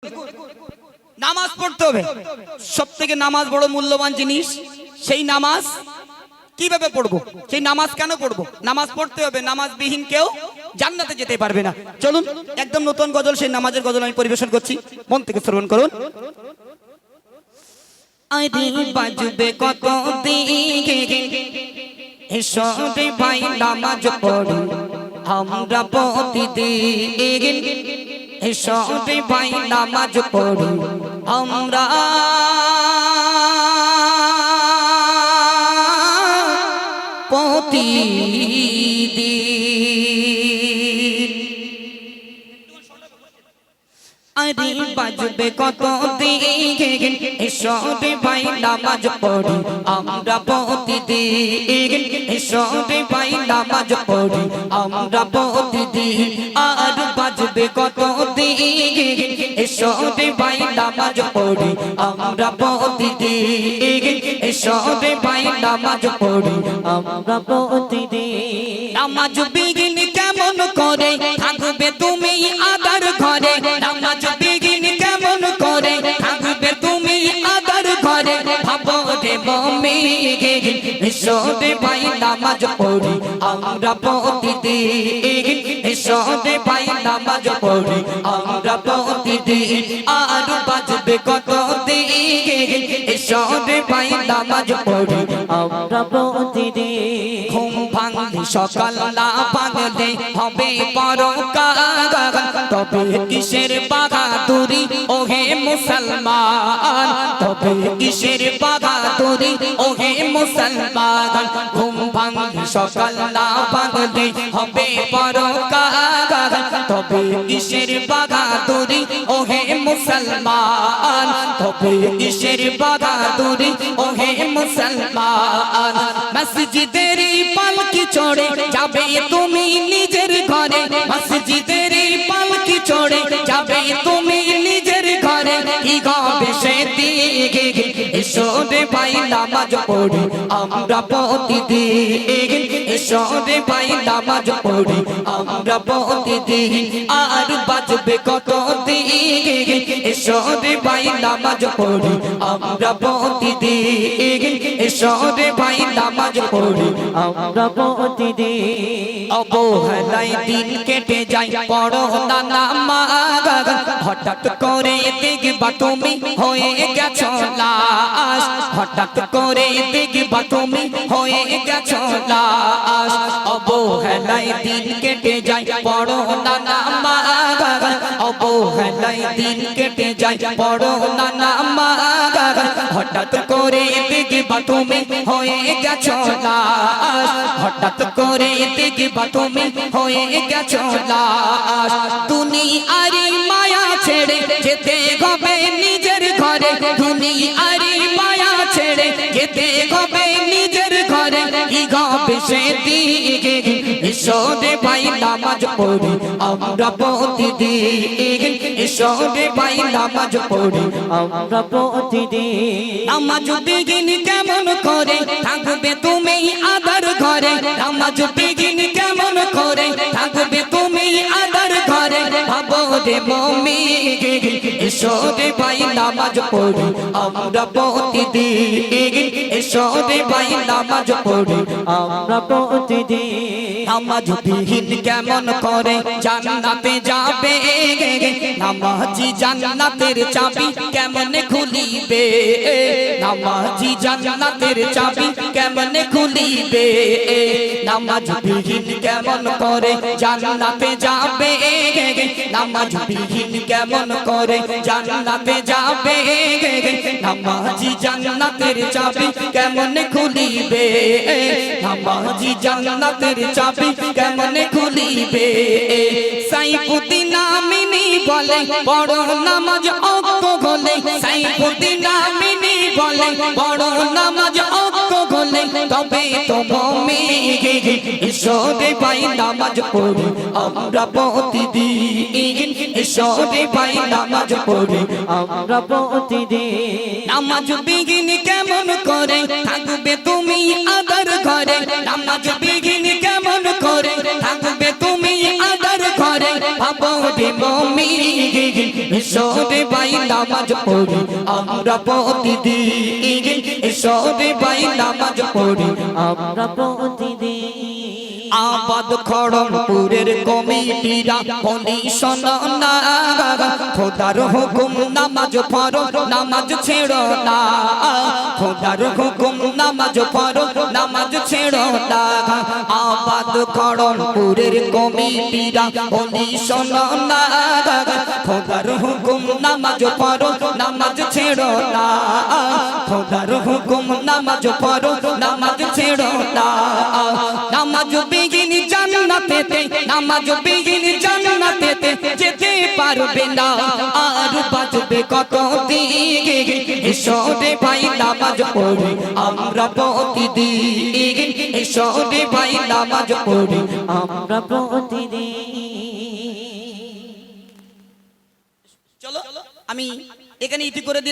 নামাজ পড়তে হবে। সবথেকে নামাজ বড় মূল্যবান জিনিস। সেই নামাজ কিভাবে পড়বো, সেই নামাজ কেন পড়বো? নামাজ পড়তে হবে, নামাজবিহীন কেউ জান্নাতে যেতে পারবে না। চলুন একদম নতুন গজল, সেই নামাজের গজল আমি পরিবেশন করছি, মন থেকে শ্রবণ করুন। আইদি বাজবে কত দিকে এসো রে ভাই নামাজ পড়ি আমরা প্রতিদিন, এসো রে ভাই নামাজ পড়ি আমরা প্রতিদিন। আরে বাজবে কত দিকে এসো রে ভাই নামাজ পড়ি আমরা প্রতিদিন, এসো রে ভাই নামাজ পড়ি আমরা প্রতিদিন। আর বাজবে কত দিকে এসো রে ভাই নামাজ পড়ি আমরা প্রতিদিন, এসো রে ভাই নামাজ পড়ি আমরা প্রতিদিন। নামাজ বিঘিন কেমন করে থাকবে তুমি আদার ঘরে, নামাজ বিঘিন কেমন করে থাকবে তুমি আদার ঘরে। ভাবো রে মুমিন এসো রে ভাই নামাজ পড়ি আমরা প্রতিদিন, এসো রে ভাই নামাজ পড়ি আমরা প্রতিদিন। আর বাজবে কত দিকে এসো রে ভাই নামাজ পড়ি আমরা প্রতিদিন। ঘুম ভাঙলে সকাল না ভাঙলে হবে পরকাল, তবে কিসের বাহাদুরি ওহে মুসলমান, তবে কিসের বাহাদুরি ওহে মুসলমান। ঘুম ভাঙলে সকাল না ভাঙলে হবে পরকাল, তবে কিসের বাহাদুরি ওহে মুসলমান, তবে কিসের বাহাদুরি ওহে মুসলমান। মসজিদের পালকি চড়ে যাবে তুমি নিজের ঘরে, মসজিদের পালকি চড়ে যাবে তুমি নিজের ঘরে। কি হবে সেদিকে এসো রে ভাই নামাজ পড়ি আমরা প্রতিদিন, এসো রে ভাই নামাজ পড়ি আমরা প্রতিদিন। আর বাজবে কত দিকে এসো রে ভাই নামাজ পড়ি আমরা প্রতিদিন, এসো রে ভাই নামাজ পড়ি আমরা প্রতিদিন। অবহেলায় দিন কেটে যায় পড়ো না নামাজ, হঠাৎ করে দেখবা তুমি হয়ে গেছো লাশ, হঠাৎ করে দেখবা তুমি হয়ে গেছো লাশ। অবহেলায় দিন কেটে যায় পড়ো না নামাজ, অবহেলায় দিন কেটে যায় পড়ো না নামাজ, হঠাৎ করে দেখবা তুমি হয়ে গেছো লাশ, হঠাৎ করে দেখবা তুমি হয়ে গেছো লাশ। দুনিয়ারি মায়া ছেড়ে যেতে হবে নিজের ঘরে, দুনিয়ারি মায়া ছেড়ে যেতে হবে নিজের ঘরে। কি হবে সেদিকে এসো রে ভাই নামাজ পড়ি আমরা প্রতিদিন, এসো রে ভাই নামাজ পড়ি আমরা প্রতিদিন। নামাজ বিঘিন কেমন করে থাকবে তুমি আদার ঘরে, নামাজ বিঘিন কেমন করে থাকবে তুমি আদার ঘরে। ভাবো রে মুমিন এসো রে ভাই নামাজ পড়ি আমরা প্রতিদিন, এসো রে ভাই নামাজ পড়ি আমরা প্রতিদিন। নামাজ বিহীন কেমন করে জান্নাতে যাবে, নামাজি জান্নাতের চাবি কেমনে খুলিবে, নামাজি জান্নাতের চাবি কেমনে খুলিবে। নামাজ বিহীন কেমন করে জান্নাতে যাবে, নামাজ বিহীন কেমন করে জান্নাতে যাবে, নামাজি জান্নাতের চাবি কেমনে খুলিবে, নামাজি জান্নাতের চাবি কেমনে খুলিবে। সাইফুদ্দিন আমিনী বলে বড় নামাজ অজ্ঞ হলে, সাইফুদ্দিন আমিনী বলে বড় নামাজ অজ্ঞ হলে তবে তো মুমিন এসো রে ভাই নামাজ পড়ি আমরা প্রতিদিন, এসো রে ভাই নামাজ পড়ি আমরা প্রতিদিন। নামাজ বিঘিন কেমন করে থাকবে তুমি আদার ঘরে, নামাজ বিঘিন কেমন করে থাকবে তুমি আদার ঘরে। ভাবো রে মুমিন এসো রে ভাই নামাজ পড়ি আমরা প্রতিদিন এসো রে ভাই নামাজ পড়ি আমরা প্রতিদিন আবাদ খড়মপুরের কমিটিরা বলি শোনো না খোদার হুকুম নামাজ পড়ো নামাজ ছেড়ো না খোদার হুকুম নামাজ পড়ো নামাজ ছেড়ো না আবাদ খড়মপুরের কমিটিরা বলি শোনো না খোদার হুকুম নামাজ পড়ো নামাজ ছেড়ো না খোদার হুকুম নামাজ পড়ো নামাজ ছেড়ো না নামাজ বিঘিন জান্নাতেতে নামাজ বিঘিন জান্নাতেতে যেতে পারবে না আর বাঁচবে কত দিন এসো রে ভাই নামাজ পড়ি আমরা প্রতিদিন এসো রে ভাই নামাজ পড়ি আমরা প্রতিদিন চলো আমি এখানে ইতি করে দিলাম।